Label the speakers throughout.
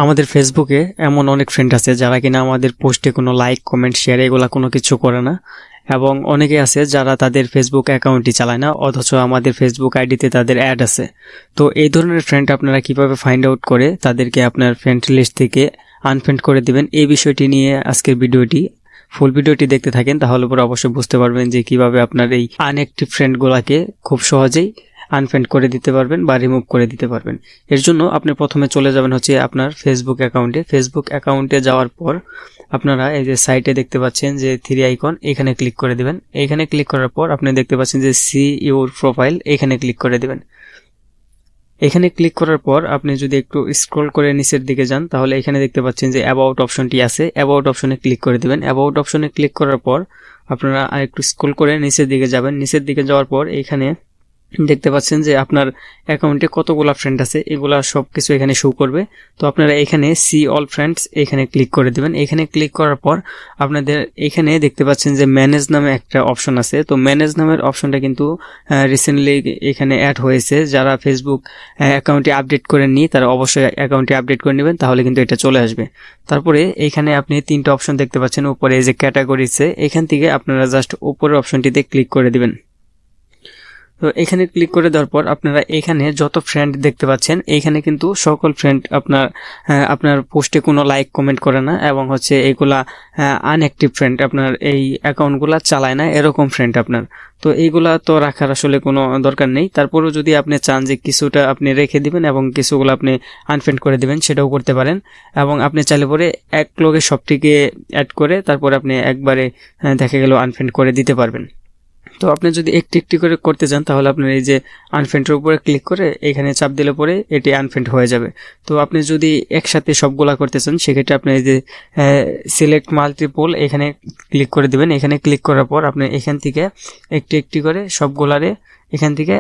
Speaker 1: আমাদের ফেসবুকে এমন অনেক ফ্রেন্ড আছে যারা কিনা আমাদের পোস্টে কোনো লাইক কমেন্ট শেয়ার এগুলা কোনো কিছু করে না, এবং অনেকে আছে যারা তাদের ফেসবুক অ্যাকাউন্টই চালায় না, অথচ আমাদের ফেসবুক আইডিতে তাদের অ্যাড আছে। তো এই ধরনের ফ্রেন্ড আপনারা কিভাবে ফাইন্ড আউট করে তাদেরকে আপনার ফ্রেন্ড লিস্ট থেকে আনফ্রেন্ড করে দিবেন, এই বিষয়টি নিয়ে আজকের ভিডিওটি। ফুল ভিডিওটি দেখতে থাকেন, তাহলে পরে অবশ্যই বুঝতে পারবেন যে কিভাবে আপনার এই আনঅ্যাক্টিভ ফ্রেন্ডগুলোকে খুব সহজেই আনফ্রেন্ড করে দিতে পারবেন বা রিমুভ করে দিতে পারবেন। এর জন্য আপনি প্রথমে চলে যাবেন হচ্ছে আপনার ফেসবুক অ্যাকাউন্টে যাওয়ার পর আপনারা এই যে সাইটে দেখতে পাচ্ছেন যে 3 আইকন, এখানে ক্লিক করে দিবেন। এখানে ক্লিক করার পর আপনি দেখতে পাচ্ছেন যে সি ইউর প্রোফাইল, এখানে ক্লিক করে দিবেন। এখানে ক্লিক করার পর আপনি যদি একটু স্ক্রল করে নিচের দিকে যান, তাহলে এখানে দেখতে পাচ্ছেন যে অ্যাবাউট অপশনটি আছে, অ্যাবাউট অপশনে ক্লিক করে দিবেন। অ্যাবাউট অপশনে ক্লিক করার পর আপনারা আরেকটু স্ক্রল করে নিচের দিকে যাবেন। নিচের দিকে যাওয়ার পর এখানে দেখতে পাচ্ছেন যে আপনার অ্যাকাউন্টে কতগুলো ফ্রেন্ড আছে, এগুলা সবকিছু এখানে শো করবে। তো আপনারা এখানে সি অল ফ্রেন্ডস এখানে ক্লিক করে দিবেন। এখানে ক্লিক করার পর আপনাদের এখানে দেখতে পাচ্ছেন যে ম্যানেজ নামে একটা অপশন আছে। তো ম্যানেজ নামের অপশনটা কিন্তু রিসেন্টলি এখানে অ্যাড হয়েছে। যারা ফেসবুক অ্যাকাউন্টে আপডেট করেননি তারা অবশ্যই অ্যাকাউন্টে আপডেট করে নেবেন, তাহলে কিন্তু এটা চলে আসবে। তারপরে এখানে আপনি 3টা অপশন দেখতে পাচ্ছেন উপরে, এই যে ক্যাটাগরিছে, এখান থেকে আপনারা জাস্ট উপরের অপশনটিতে ক্লিক করে দিবেন। তো এখানে ক্লিক করে দেওয়ার পর আপনারা এখানে যত ফ্রেন্ড দেখতে পাচ্ছেন, এইখানে কিন্তু সকল ফ্রেন্ড আপনার পোস্টে কোনো লাইক কমেন্ট করে না, এবং হচ্ছে এগুলা আনঅ্যাক্টিভ ফ্রেন্ড, আপনার এই অ্যাকাউন্টগুলা চালায় না এরকম ফ্রেন্ড আপনার। তো এইগুলা তো রাখার আসলে কোনো দরকার নেই। তারপরেও যদি আপনি চান যে কিছুটা আপনি রেখে দিবেন এবং কিছুগুলো আপনি আনফ্রেন্ড করে দিবেন, সেটাও করতে পারেন। এবং আপনি চাইলে পরে এক লগে সবটিকে অ্যাড করে তারপর আপনি একবারে দেখা গেল আনফ্রেন্ড করে দিতে পারবেন। তো আপনি যদি একটি একটি করে করতে চান, তাহলে আপনার এই যে আনফ্রেন্ডের উপরে ক্লিক করে এখানে চাপ দিলে পরে এটি আনফ্রেন্ড হয়ে যাবে। তো আপনি যদি একসাথে সবগুলা করতে চান, সেক্ষেত্রে আপনি এই যে সিলেক্ট মাল্টিপল এখানে ক্লিক করে দিবেন। এখানে ক্লিক করার পর আপনি এখান থেকে একটি একটি করে সবগুলারে এখান থেকে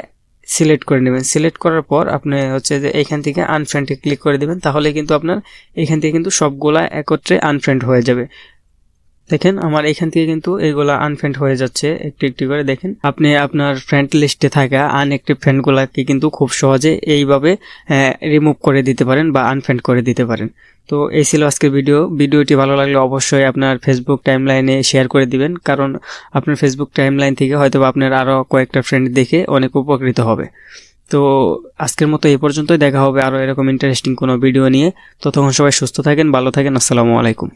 Speaker 1: সিলেক্ট করে নেবেন। সিলেক্ট করার পর আপনি হচ্ছে যে এখান থেকে আনফ্রেন্ডে ক্লিক করে দিবেন, তাহলে কিন্তু আপনার এখান থেকে কিন্তু সবগুলা একত্রে আনফ্রেন্ড হয়ে যাবে। দেখেন আমার এখান থেকে কিন্তু এগুলা আনফ্রেন্ড হয়ে যাচ্ছে একটু একটু করে। দেখেন আপনি আপনার ফ্রেন্ড লিস্টে থাকা আনঅ্যাক্টিভ ফ্রেন্ডগুলোকে কিন্তু খুব সহজে এইভাবে রিমুভ করে দিতে পারেন বা আনফ্রেন্ড করে দিতে পারেন। তো এই ছিল আজকের ভিডিওটি ভালো লাগলে অবশ্যই আপনার ফেসবুক টাইমলাইনে শেয়ার করে দিবেন, কারণ আপনার ফেসবুক টাইমলাইন থেকে হয়তো আপনার আরও কয়েকটা ফ্রেন্ড দেখে অনেক উপকৃত হবে। তো আজকের মতো এই পর্যন্তই, দেখা হবে আরও এরকম ইন্টারেস্টিং কোনো ভিডিও নিয়ে। ততক্ষণ সবাই সুস্থ থাকেন, ভালো থাকেন, আসসালামু আলাইকুম।